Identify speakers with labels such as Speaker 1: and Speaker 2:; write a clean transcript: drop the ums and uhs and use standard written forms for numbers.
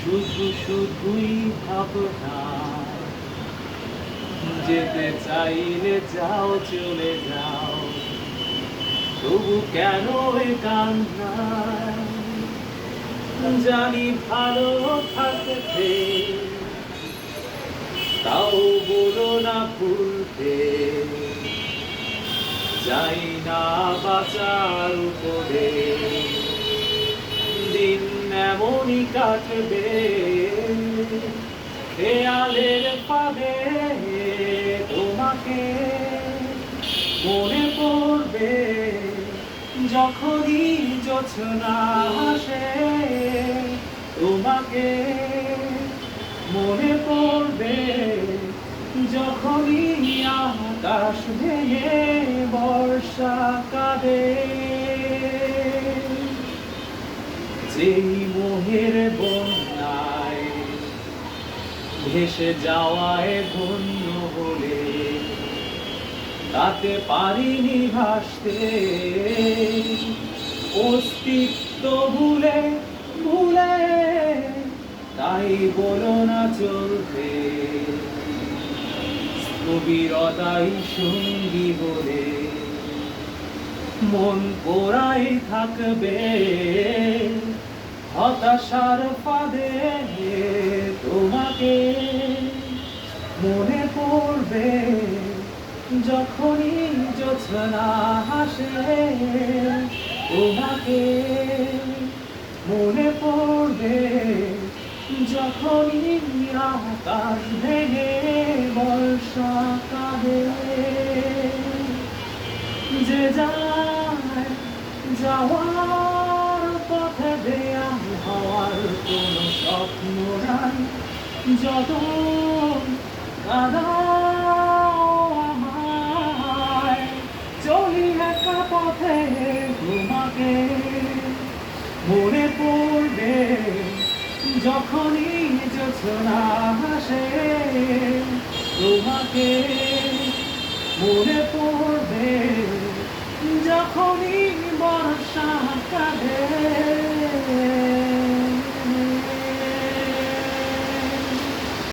Speaker 1: শুধু শুধুই ভাবনা, যেতে চাইলে যাও চলে যাও, তবু কেন এ কান্না? জানি ভালো থাকতে, তাও বলো না ভুলতে, যাই না বাঁচার উপরে, দিন এমনই কাটবে খেয়ালের ফাঁদে। তোমাকে মনে পড়বে যখনই জোছনা আসে, তোমাকে মনে পড়বে যখনই আকাশ ভেঙে বর্ষা কাঁদে। যেই মোহের বন্যায় ভেসে যাওয়ায় ধন্য হলে, তাতে পারিনি ভাসতে, অস্তিত্ব ভুলে ভুলে, তাই বলো না চলতে, স্থবিরতাই সঙ্গী বলে মন পোড়াই থাকবে হতাশার ফাঁদে। তোমাকে মনে পড়বে যখনই জোছনা হাসে, তোমাকে মনে পড়বে যখনই আকাশ ভেঙে বর্ষা কাঁদে। যে যায় যাওয়ার পথে দেয়া হওয়ার কোনো স্বপ্ন নাই, যত কাদাও আমায়, চলি একা পথে তোমাকে মনে পড়বে যখনই জোছনা হাসে, তোমাকে মনে পড়বে যখনই বর্ষা কাঁদে।